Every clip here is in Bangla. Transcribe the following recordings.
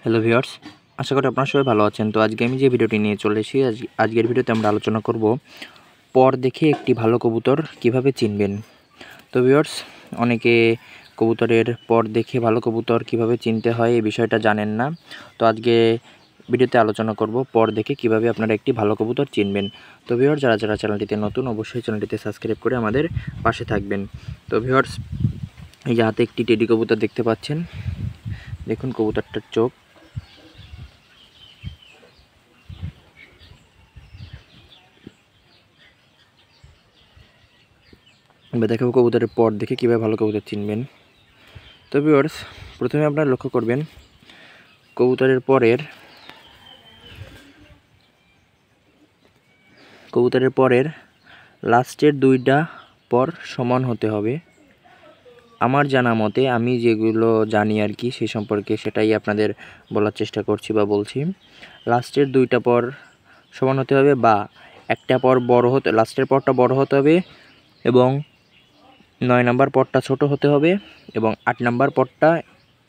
হ্যালো ভিউয়ার্স, আশা করি আপনারা সবাই ভালো আছেন। তো আজকে আমি যে ভিডিওটি নিয়ে চলে এসেছি, আজকের ভিডিওতে আমরা আলোচনা করব পর দেখে একটি ভালো কবুতর কিভাবে চিনবেন। তো ভিউয়ার্স, অনেকে কবুতরের পর দেখে ভালো কবুতর কিভাবে চিনতে হয় এই বিষয়টা জানেন না। তো আজকে ভিডিওতে আলোচনা করব পর দেখে কিভাবে আপনারা একটি ভালো কবুতর চিনবেন। তো ভিউয়ার্স, যারা চ্যানেলটিতে নতুন অবশ্যই চ্যানেলটিতে সাবস্ক্রাইব করে আমাদের পাশে থাকবেন। তো ভিউয়ার্স, এই যে হাতে একটি টেডি কবুতর দেখতে পাচ্ছেন। দেখুন কবুতরটার চোখ। আমরা দেখাবো কবুতরের পর দেখে কীভাবে ভালো কবুতর চিনবেন। তো ভিউয়ার্স, প্রথমে আপনারা লক্ষ্য করবেন কবুতরের পরের লাস্টের দুইটা পর সমান হতে হবে। আমার জানা মতে আমি যেগুলো জানি আর কি সেই সম্পর্কে সেটাই আপনাদের বলার চেষ্টা করছি বা বলছি। লাস্টের দুইটা পর সমান হতে হবে, বা একটা পর লাস্টের পরটা বড় হতে হবে, এবং 9 নাম্বার পরটা ছোট হতে হবে, এবং 8 নাম্বার পরটা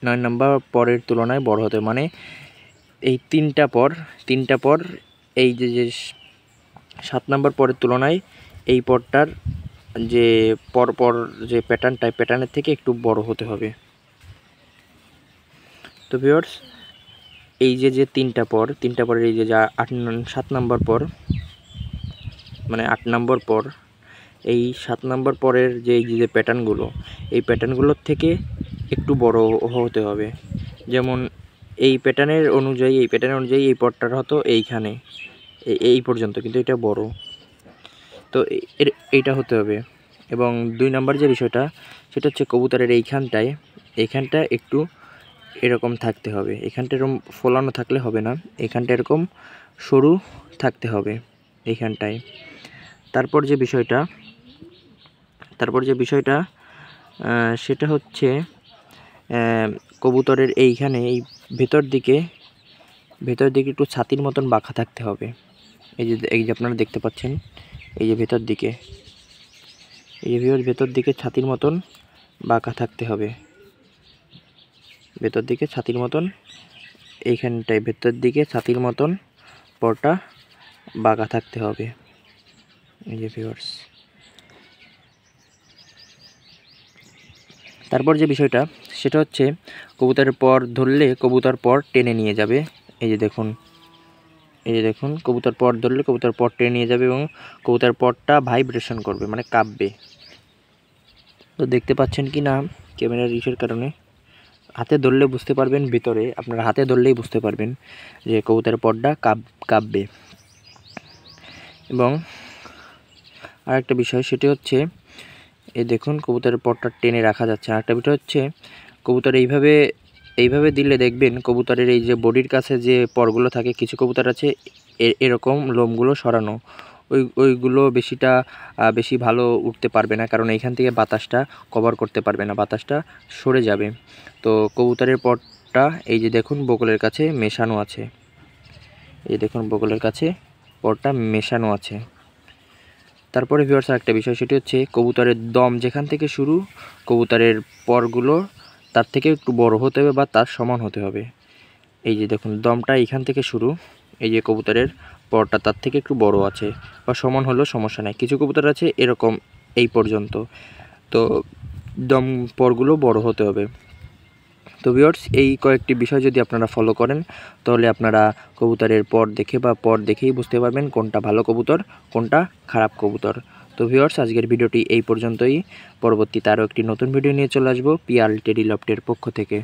9 নাম্বার পরের তুলনায় বড় হতে হবে। মানে এই তিনটা পর এই যে 7 নাম্বার পরের তুলনায় এই পরটার যে পর যে প্যাটার্নের থেকে একটু বড় হতে হবে। তো ভিউয়ার্স, এই যে তিনটা পরের এই যে 7 নাম্বার পর, মানে 8 নাম্বার পর, এই 7 নাম্বার পরের যে এই যে প্যাটার্নগুলো, এই প্যাটার্নগুলোর থেকে একটু বড় হতে হবে। যেমন এই প্যাটার্নের অনুযায়ী এই পটটার হতো এইখানে এই পর্যন্ত, কিন্তু এটা বড়, তো এইটা হতে হবে। এবং 2 নাম্বার যে বিষয়টা, সেটা হচ্ছে কবুতরের এইখানটা একটু এরকম থাকতে হবে। এখানটা এরকম ফোলানো থাকলে হবে না, এখানটা এরকম সরু থাকতে হবে এইখানটায়। তারপর যে বিষয়টা সেটা হচ্ছে কবুতরের এইখানে এই ভেতর দিকে একটু ছাতির মতন বাঁকা থাকতে হবে। এই যে আপনারা দেখতে পাচ্ছেন, এই যে ভেতর দিকে ছাতির মতন বাঁকা থাকতে হবে। ভেতর দিকে ছাতির মতন, এইখানটায় ভেতর দিকে ছাতির মতন পরটা বাঁকা থাকতে হবে। এই যে ভিউয়ার্স, তারপর যে বিষয়টা সেটা হচ্ছে কবুতরের পর ধরলে কবুতর পর টেনে নিয়ে যাবে। এই যে দেখুন কবুতর পর ধরলে কবুতর পর টেনে নিয়ে যাবে, এবং কবুতর পরটা ভাইব্রেশন করবে, মানে কাঁপবে। তো দেখতে পাচ্ছেন কি না ক্যামেরার ইসের কারণে, হাতে ধরলে বুঝতে পারবেন, ভিতরে আপনারা হাতে ধরলেই বুঝতে পারবেন যে কবুতরের পরটা কাঁপবে। এবং আরেকটা বিষয় সেটি হচ্ছে, এই দেখুন কবুতরের পরটা টেনে রাখা যাচ্ছে। আরেকটা বিষয় হচ্ছে কবুতর এইভাবে দিলে দেখবেন কবুতরের এই যে বডির কাছে যে পরগুলো থাকে, কিছু কবুতর আছে এরকম লোমগুলো সরানো, ওইগুলো বেশি ভালো উঠতে পারবে না, কারণ এইখান থেকে বাতাসটা কভার করতে পারবে না, বাতাসটা সরে যাবে। তো কবুতরের পরটা এই যে দেখুন বগলের কাছে মেশানো আছে, এই দেখুন বগলের কাছে পরটা মেশানো আছে। তারপরে ভিউয়ার্স, আরেকটা বিষয় সেটি হচ্ছে কবুতরের দম যেখান থেকে শুরু, কবুতরের পরগুলো তার থেকে একটু বড় হতে হবে বা তার সমান হতে হবে। এই যে দেখুন দমটা এখান থেকে শুরু, এই যে কবুতরের পরটা তার থেকে একটু বড় আছে বা সমান হলেও সমস্যা নাই। কিছু কবুতর আছে এরকম এই পর্যন্ত, তো দম পরগুলো বড় হতে হবে। তো ভিউয়ার্স, এই কয়েকটি বিষয় যদি আপনারা ফলো করেন, তাহলে আপনারা কবুতরের পর দেখেই বুঝতে পারবেন কোনটা ভালো কবুতর, কোনটা খারাপ কবুতর। তো ভিউয়ার্স, আজকের ভিডিওটি এই পর্যন্তই। পরবর্তীতে আরও একটি নতুন ভিডিও নিয়ে চলে আসবো পিয়াল টেডি লফটের পক্ষ থেকে।